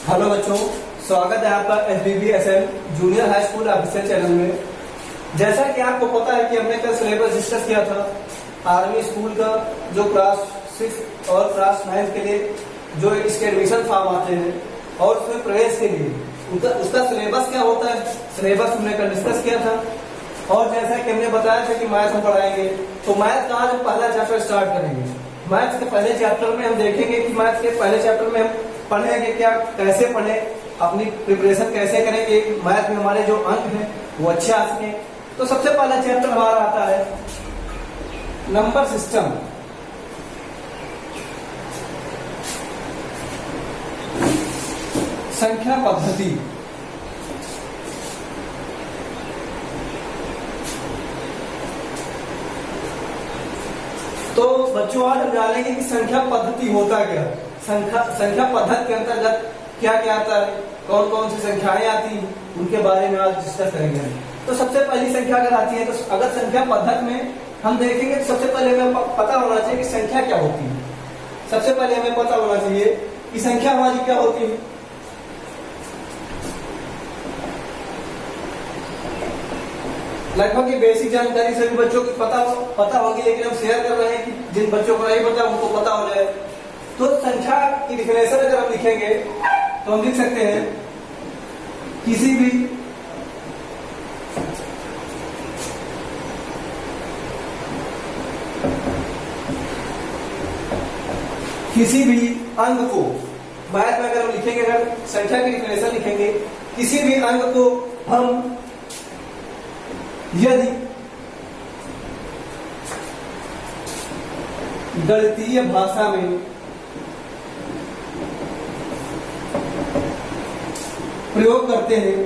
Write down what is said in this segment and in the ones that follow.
Hello बच्चों, स्वागत है आपका SBBSM junior high school official channel में। जैसा कि आपको पता है कि हमने कल सिलेबस डिस्कस किया था आर्मी स्कूल का, जो क्लास 6 और क्लास 9 के लिए जो इसके एडमिशन फॉर्म आते हैं और उसमें प्रवेश के लिए उसका सिलेबस क्या होता है, सिलेबस हमने कल डिस्कस किया था। और जैसा कि हमने बताया था कि मैथ हम पढ़ाएंगे, तो मैथ का आज हम पहला चैप्टर स्टार्ट करेंगे। मैथ के पहले चैप्टर में हम देखेंगे कि मैथ के पहले चैप्टर में हम पढ़ेंगे क्या, कैसे पढ़े, अपनी प्रिपरेशन कैसे करें कि मैथ में हमारे जो अंक हैं वो अच्छे आ सके। तो सबसे पहला चैप्टर हमारा आता है नंबर सिस्टम। संख्या पद्धति। तो बच्चों आज हम जानेंगे कि संख्या पद्धति होता क्या, संख्या पद्धति के अंतर्गत क्या क्या आता है, कौन कौन सी संख्याएं आती हैं, उनके बारे में आज डिस्कस करेंगे। तो सबसे पहली संख्या अगर आती है, तो अगर संख्या पद्धति में हम देखेंगे तो सबसे पहले हमें पता होना चाहिए कि संख्या क्या होती है। सबसे पहले हमें पता होना चाहिए कि संख्या हमारी क्या होती है। लगभग ये बेसिक जानकारी सभी बच्चों की पता होगी, लेकिन हम शेयर कर रहे हैं कि जिन बच्चों को नहीं पता उनको पता हो जाए। तो संख्या की डिफिनेशन अगर हम लिखेंगे तो हम लिख सकते हैं किसी भी अंक को, मैथ में अगर हम लिखेंगे, अगर संख्या की डिफिनेशन लिखेंगे, किसी भी अंक को हम यदि गणितीय भाषा में प्रयोग करते हैं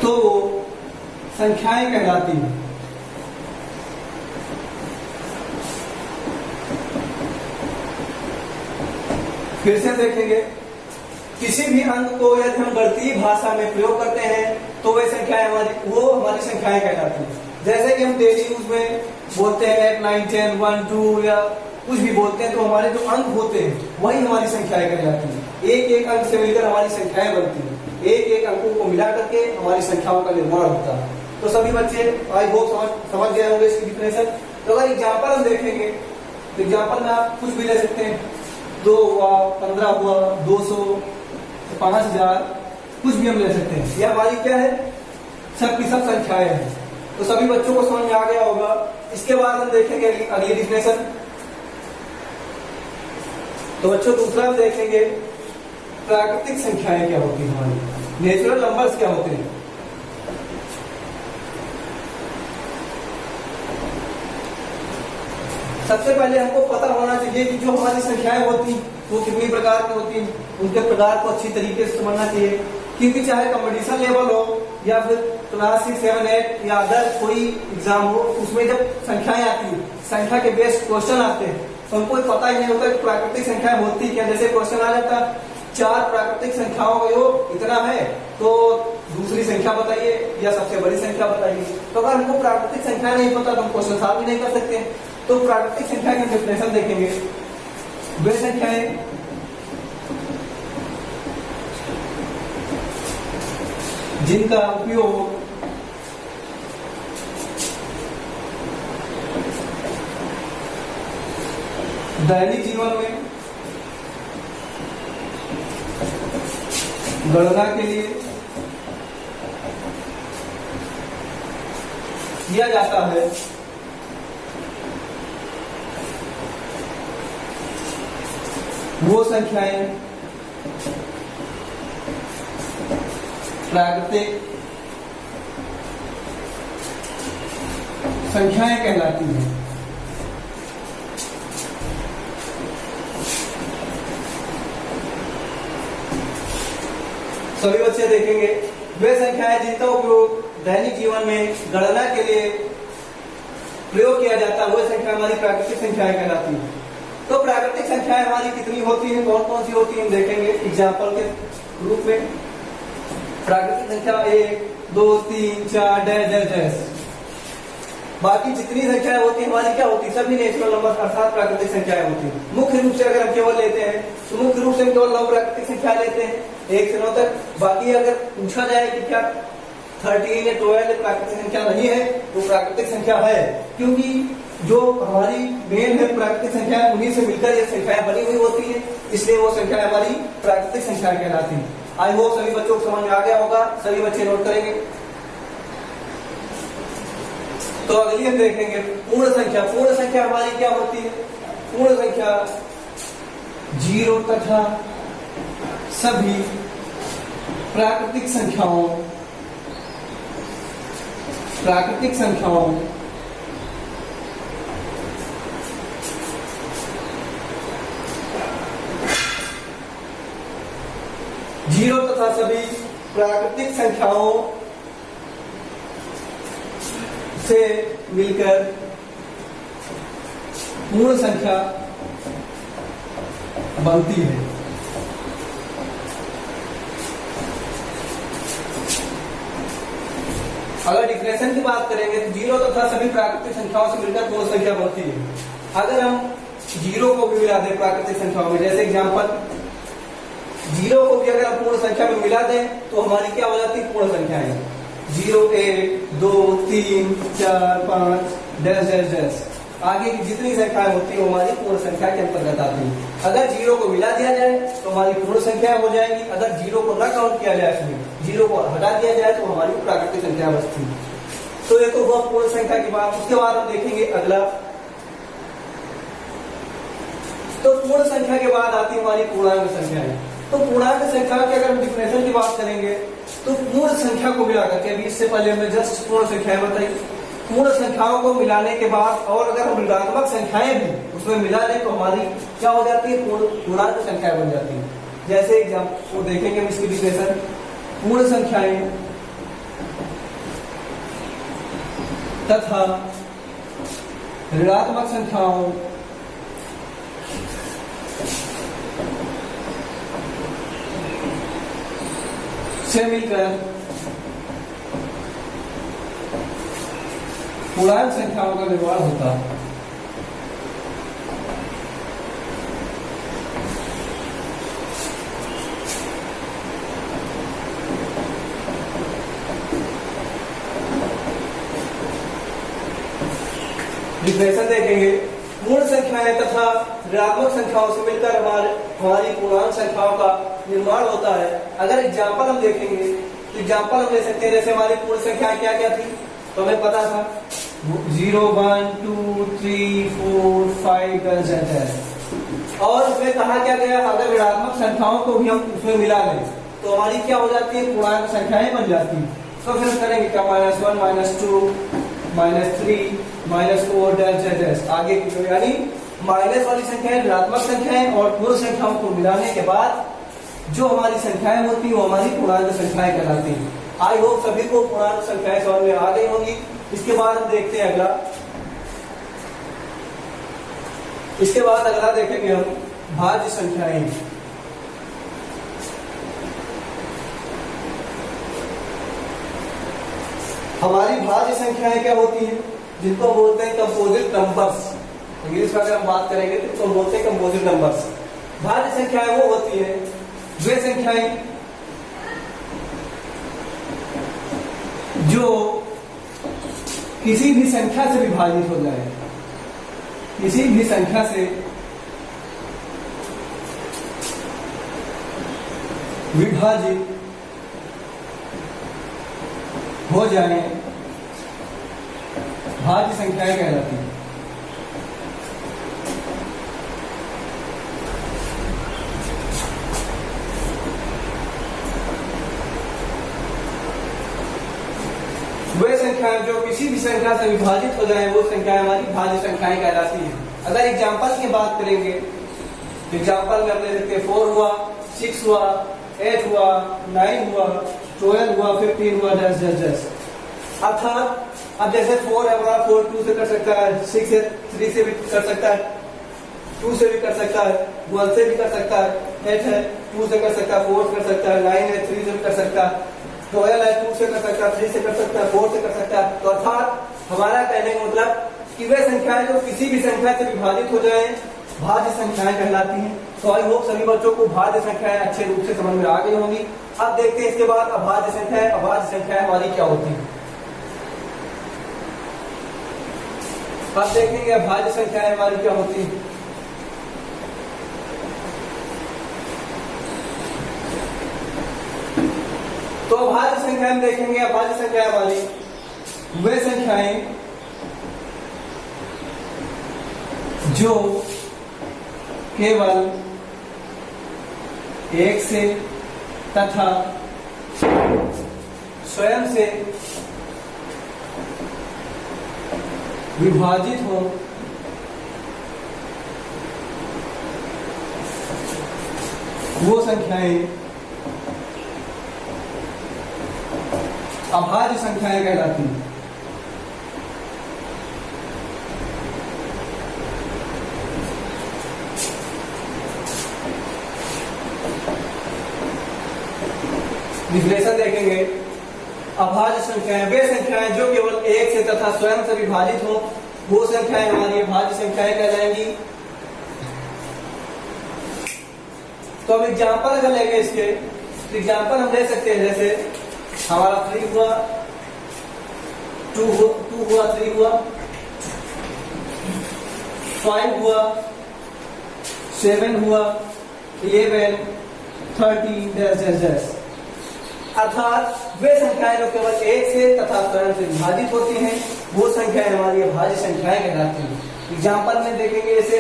तो संख्याएं कहलाती हैं। फिर से देखेंगे, किसी भी अंक को यदि हम गणितीय भाषा में प्रयोग करते हैं तो वह संख्याएं हमारी संख्याएं कहलाती हैं। जैसे कि हम डेली यूज में बोलते हैं 8, 9, 10, 1, 2 या कुछ भी बोलते हैं, तो हमारे जो अंक होते हैं वही हमारी संख्याएं कहलाती हैं। एक एक अंक से मिलकर हमारी संख्याएं बनती हैं, एक एक अंकों को मिला करके हमारी संख्याओं का निर्माण होता है। तो सभी बच्चे आई होप समझ गए होंगे इसकी डिफिनेशन। तो अगर एग्जाम्पल हम देखेंगे तो एग्जाम्पल में आप कुछ भी ले सकते हैं, 2 हुआ, 15 हुआ, 200, 5000, कुछ भी हम ले सकते हैं। यह हमारी क्या है, सबकी सब संख्याएं हैं। तो सभी बच्चों को समझ में आ गया होगा। इसके बाद हम देखेंगे अगली डिफिनेशन। तो बच्चों दूसरा हम देखेंगे प्राकृतिक संख्याएं क्या होती हैं, हमारी नेचुरल नंबर्स क्या होते हैं। सबसे पहले हमको पता होना चाहिए कि जो हमारी संख्याएं होती वो कितनी प्रकार की होती हैं, उनके प्रकार को अच्छी तरीके से समझना चाहिए। क्योंकि चाहे कंपटीशन लेवल हो या फिर क्लास 6, 7, 8 या अदर कोई एग्जाम हो, उसमें जब संख्याएं आती है, संख्या के बेस्ड क्वेश्चन आते हैं, तो हमको पता ही नहीं होता कि प्राकृतिक संख्याएं होती क्या। जैसे क्वेश्चन आ जाता 4 प्राकृतिक संख्याओं का योग इतना है, तो दूसरी संख्या बताइए या सबसे बड़ी संख्या बताइए। तो अगर हमको प्राकृतिक संख्या नहीं पता तो हम क्वेश्चन सॉल्व भी नहीं कर सकते। तो प्राकृतिक संख्या की डेफिनेशन देखेंगे, वे संख्याएं जिनका उपयोग दैनिक जीवन में गणना के लिए किया जाता है, वो संख्याएं प्राकृतिक संख्याएं कहलाती हैं। सभी बच्चे देखेंगे, वे संख्याएं जिनका उपयोग दैनिक जीवन में गणना के लिए प्रयोग किया जाता है, वो संख्या हमारी प्राकृतिक संख्याएं कहलाती हैं। तो प्राकृतिक संख्याएं हमारी कितनी होती हैं, कौन कौन सी होती हैं, देखेंगे एग्जाम्पल के रूप में। प्राकृतिक संख्या 1, 2, 3, 4 डैश डैश डैश। बाकी जितनी संख्याएं होती है हमारी क्या होती है, सभी नेचुरल नंबर अर्थात प्राकृतिक संख्याएं होती है। मुख्य रूप से अगर हम केवल लेते हैं तो मुख्य रूप से हम केवल 9 प्राकृतिक संख्या लेते हैं 1 से 9 तक। बाकी अगर पूछा जाए कि क्या 13 या 12 प्राकृतिक संख्या नहीं है तो प्राकृतिक संख्या है, क्योंकि जो हमारी मेन है प्राकृतिक संख्या उन्हीं से मिलकर ये संख्याएं बनी हुई होती है, इसलिए वो संख्या हमारी प्राकृतिक संख्या कहलाती है। आई होप सभी बच्चों को समझ में आ गया होगा, सभी बच्चे नोट करेंगे। तो अगली हम देखेंगे पूर्ण संख्या। पूर्ण संख्या हमारी क्या होती है, पूर्ण संख्या 0 तथा सभी प्राकृतिक संख्याओं जीरो तथा सभी प्राकृतिक संख्याओं से मिलकर पूर्ण संख्या बनती है। अगर डिफिनेशन की बात करेंगे तो जीरो तथा सभी प्राकृतिक संख्याओं से मिलकर पूर्ण संख्या बनती है। अगर हम जीरो को भी मिला दें प्राकृतिक संख्याओं में, जैसे एग्जांपल जीरो को भी अगर हम पूर्ण संख्या में मिला दें तो हमारी क्या हो जाती है, पूर्ण संख्याएं 0 1 2 3 4 5 डैश डैश डैश आगे की जितनी संख्याएं होती है वो हमारी पूर्ण संख्या के अंतर्गत आती है। अगर जीरो को मिला दिया जाए तो हमारी पूर्ण संख्या हो जाएगी, अगर जीरो को न काउंट किया जाए, इसमें जीरो को हटा दिया जाए तो हमारी प्राकृतिक संख्या बचती है। तो ये तो हुआ पूर्ण संख्या की बात। उसके बाद हम देखेंगे अगला, तो पूर्ण संख्या के बाद आती है हमारी पूर्णांक संख्याएं। तो पूर्णांक संख्या की अगर हम डिफिनेशन की बात करेंगे तो पूर्ण संख्या को मिला करके, अभी इससे पहले हमने जस्ट पूर्ण संख्याएं बताई, पूर्ण संख्याओं को मिलाने के बाद और अगर हम ऋणात्मक संख्याएं भी उसमें मिला दें तो हमारी क्या हो जाती है, पूर्णांक संख्याएं बन जाती है। जैसे एग्जाम्पल वो देखेंगे हम इसकी डिफिनेशन, पूर्ण संख्याएं तथा ऋणात्मक संख्याओं से मिलकर पूर्णांक संख्याओं का निर्माण होता है। डिफिनेशन देखेंगे, पूर्ण संख्याएं तथा ऋणात्मक संख्याओं से मिलकर हमारी पूर्णांक संख्याओं का निर्माण होता है। अगर एग्जाम्पल हम देखेंगे तो एग्जाम्पल हम ले सकते हैं, जैसे हमारी पूर्ण संख्याएं क्या क्या थी, तो हमें पता था 0 1 2 3 4 5 10 और उसमें कहा क्या गया, अगर ऋणात्मक संख्याओं को भी हम उसमें मिला लें तो हमारी क्या हो जाती है, पूर्णांक संख्याएं बन जाती है। तो फिर हम करेंगे क्या, -1 -2 -3 -4 डैश डैश आगे की, यानी माइनस वाली संख्याएं ऋणात्मक संख्याएं और पूर्ण संख्याओं को मिलाने के बाद जो हमारी संख्याएं होती है वो हमारी पूर्णांक संख्याएं कहलाती हैं। आई होप सभी को पूर्णांक संख्याएं समझ में आ गई होंगी। इसके बाद हम देखते हैं अगला, इसके बाद अगला देखेंगे हम भाज्य संख्याएं। हमारी भाज्य संख्याएं क्या होती हैं, जिनको बोलते हैं कंपोजिट नंबर्स। इंग्लिश में अगर हम बात करेंगे तो हम बोलते हैं कंपोजिट नंबर्स। भाज्य संख्याएं वो होती हैं वे संख्याएं जो किसी भी संख्या से विभाजित हो जाए, किसी भी संख्या से विभाजित हो जाए, भाज्य संख्याएं कहलाती हैं। वे संख्याएं जो किसी भी संख्या से विभाजित हो जाए वो संख्याएं हमारी भाज्य संख्याएं कहलाती हैं। अगर एग्जाम्पल की बात करेंगे, एग्जाम्पल में हम ले सकते हैं 4 हुआ, 6 हुआ, 8 हुआ, 9 हुआ, 12 हुआ, 15 हुआ, डैश डैश डैश। अर्थात अब जैसे 4 है हमारा 4 2 से कर सकता है, 6 है 3 से भी कर सकता है, 2 से भी कर सकता है, 1 से भी कर सकता है, 8 है 2 से कर सकता है, 4 कर सकता है, 9 है 3 से भी कर सकता है। 12 है 2 से कर सकता है, 3 से कर सकता है, 4 से कर सकता है। तो अर्थात हमारा कहने का मतलब कि वे संख्याएं जो किसी भी संख्या से विभाजित हो जाए भाज्य संख्याएं कहलाती हैं। तो आई होप सभी बच्चों को भाज्य संख्याएं अच्छे रूप से समझ में आ गई होंगी। अब देखते हैं इसके बाद अभाज्य संख्याएं। अभाज्य संख्याएं हमारी क्या होती है, अब देखेंगे अभाज्य संख्याएं हमारी क्या होती है। तो अभाज्य संख्या हम देखेंगे, अभाज्य संख्या हमारी वे संख्याएं जो केवल एक से तथा स्वयं से विभाजित हो वो संख्याएं अभाज्य संख्याएं कहलाती हैं। विश्लेषण देखेंगे, अभाज्य संख्याएं वे संख्याएं जो केवल एक से तथा स्वयं से विभाजित हो वो संख्याएं हमारी अभाज्य संख्याएं कहलाएंगी। तो अब एग्जाम्पल अगर लेंगे इसके, एग्जाम्पल हम ले सकते हैं, जैसे हमारा 3 हुआ, 2 हुआ, 3 हुआ, 5 हुआ, 7 हुआ, 11, 13 डैश। अर्थात वे संख्याएं जो केवल एक से तथा स्वयं से विभाजित होती हैं वो संख्याएं हमारी अभाज्य संख्याएं कहलाती हैं। एग्जाम्पल में देखेंगे, जैसे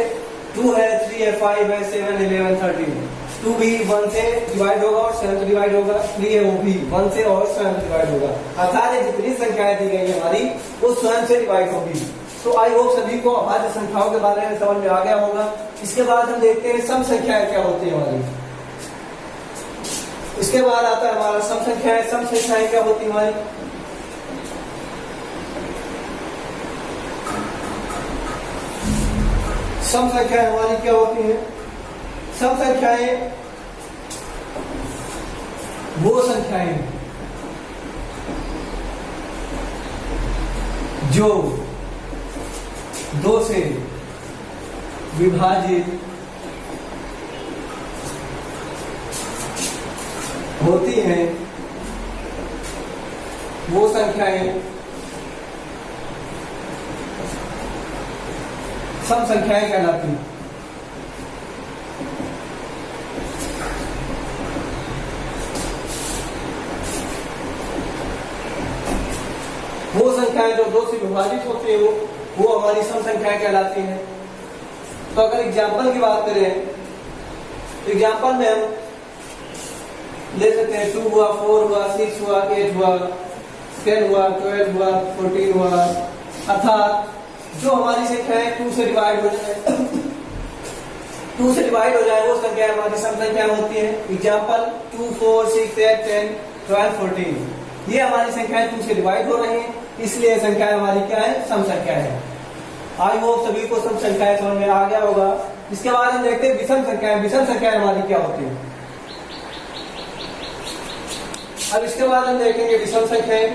2 है, 3 है, 5 है, 7, 11, 13। 2 भी 1 से डिवाइड होगा और 7 से डिवाइड होगा, 3 है वो भी 1 से और 7 से डिवाइड होगा। अर्थात ये जितनी संख्याएं दी गई हमारी वो स्वयं से डिवाइड होगी। तो आई होप सभी को अभाज्य संख्याओं के बारे में समझ में आ गया होगा। इसके बाद हम देखते हैं सम संख्याएं क्या होती है हमारी। इसके बाद आता है हमारा सम संख्याएं। सम संख्याएं क्या होती है हमारी, सम संख्याएं हमारी क्या होती हैं। सम संख्याएं वो संख्याएं जो 2 से विभाजित होती हैं वो संख्याएं सम संख्याएं कहलाती हैं। वो संख्याएं जो 2 से विभाजित होती है वो हमारी सम संख्याएं कहलाती हैं। तो अगर एग्जाम्पल की बात करें, एग्जाम्पल में हम ले सकते हैं 2 हुआ, 4 हुआ, 6 हुआ, 8 हुआ, 10 हुआ, 12 हुआ, 14 हुआ। अर्थात जो हमारी संख्याएं 2 से डिवाइड हो जाए 2 से डिवाइड हो जाए वो संख्या हमारी सम संख्या होती है। एग्जाम्पल 2, 4, 6, 8, 10, 12, 14। ये हमारी संख्याएं 2 से डिवाइड हो रही हैं, इसलिए संख्याएं हमारी क्या है, सम संख्या है। आई होप सभी को सम संख्याएं समझ में आ गया होगा। इसके बाद हम देखते हैं विषम संख्याएं। विषम संख्याएं हमारी क्या होती है। अब इसके बाद हम देखेंगे विषम संख्याएं।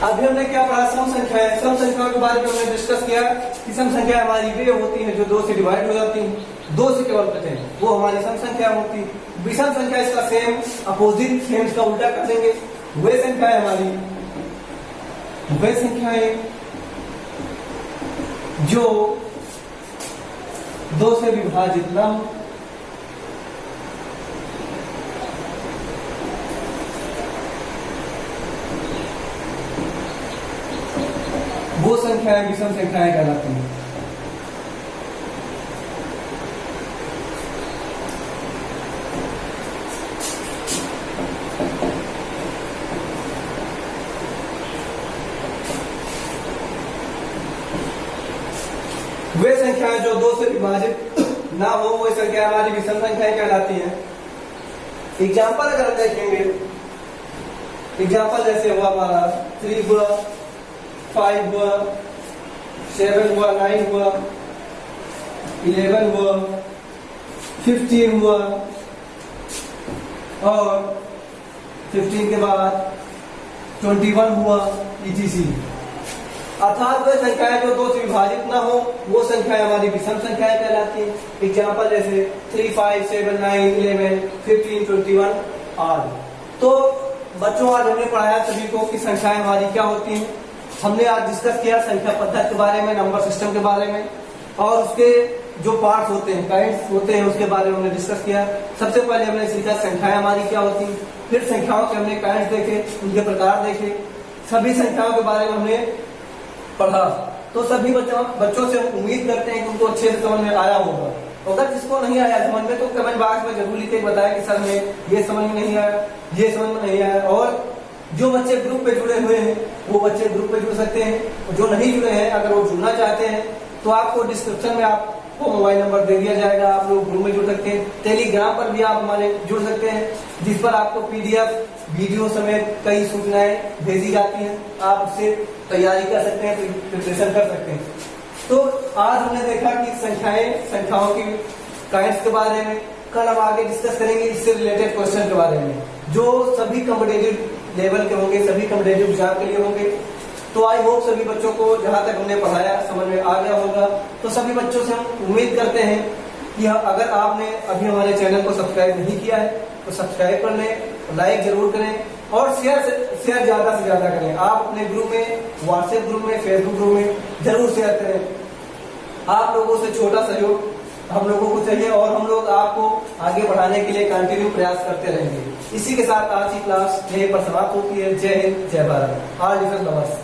अभी हमने क्या पढ़ा, सम संख्याएं। सम संख्याओं के बारे में हमने डिस्कस किया कि सम संख्या हमारी वे होती है जो 2 से डिवाइड हो जाती हैं, 2 से केवल बचे हैं वो हमारी सम संख्या होती है। विषम संख्या इसका सेम अपोजिट, सेम इसका उल्टा कर देंगे। वे संख्याएं हमारी वे संख्याएं जो 2 से विभाजित ना हो वो संख्याएं विषम संख्याएं कहलाती हैं। वे संख्याएं जो 2 से विभाजित ना हो वो संख्या हमारी विषम संख्याएं कहलाती हैं। एग्जाम्पल अगर हम देखेंगे, एग्जाम्पल जैसे हुआ हमारा 3 हुआ, 5 हुआ, 7 हुआ, 9 हुआ, 11 हुआ, 15 हुआ, और 15 के बाद 21 हुआ, etc। अर्थात वह संख्याएं जो 2 से विभाजित ना हो वो संख्याएं हमारी विषम संख्याएं कहलाती हैं। एग्जाम्पल जैसे 3, 5, 7, 9, 11, 15, 21 आदि। तो बच्चों, आज हमने पढ़ाया सभी को कि संख्याएं हमारी क्या होती हैं। हमने आज डिस्कस किया संख्या पद्धति के बारे में, नंबर सिस्टम के बारे में, और उसके जो पार्ट्स होते हैं, काइंड्स होते हैं, उसके बारे में हमने डिस्कस किया। सबसे पहले हमने सीखा संख्याएं हमारी क्या होती हैं, फिर संख्याओं के हमने काइंड्स देखे, उनके प्रकार देखे, सभी संख्याओं के बारे में हमने पढ़ा। तो सभी बच्चों से हम उम्मीद करते हैं कि उनको अच्छे से समझ में आया होगा। अगर जिसको नहीं आया समझ में तो कमेंट बॉक्स में जरूर लिख के बताया कि सर में ये समझ में नहीं आया, ये समझ में नहीं आया। और जो बच्चे ग्रुप पे जुड़े हुए हैं वो बच्चे ग्रुप पे जुड़ सकते हैं, जो नहीं जुड़े हैं अगर वो जुड़ना चाहते हैं तो आपको डिस्क्रिप्शन में आपको मोबाइल नंबर दे दिया जाएगा, आप लोग ग्रुप में जुड़ सकते हैं। टेलीग्राम पर भी आप हमारे जुड़ सकते हैं, जिस पर आपको PDF वीडियो समेत कई सूचनाएं भेजी जाती हैं, आप उससे तैयारी कर सकते हैं, प्रिपरेशन कर सकते हैं। तो आज हमने देखा कि संख्याओं की काइंड्स के बारे में। कल हम आगे डिस्कस करेंगे इससे रिलेटेड क्वेश्चन के बारे में, जो सभी कॉम्पिटिटिव लेवल के होंगे, सभी कॉम्पिटिटिव एग्जाम के लिए होंगे। तो आई होप सभी बच्चों को जहां तक हमने पढ़ाया समझ में आ गया होगा। तो सभी बच्चों से हम उम्मीद करते हैं कि अगर आपने अभी हमारे चैनल को सब्सक्राइब नहीं किया है तो सब्सक्राइब कर लें, लाइक जरूर करें और शेयर ज्यादा से ज्यादा करें। आप अपने ग्रुप में, व्हाट्सएप ग्रुप में, फेसबुक ग्रुप में जरूर शेयर करें। आप लोगों से छोटा सहयोग हम लोगों को चाहिए और हम लोग आपको आगे बढ़ाने के लिए कंटिन्यू प्रयास करते रहेंगे। इसी के साथ आज की क्लास यहीं पर समाप्त होती है। जय हिंद, जय भारत। All defence lovers.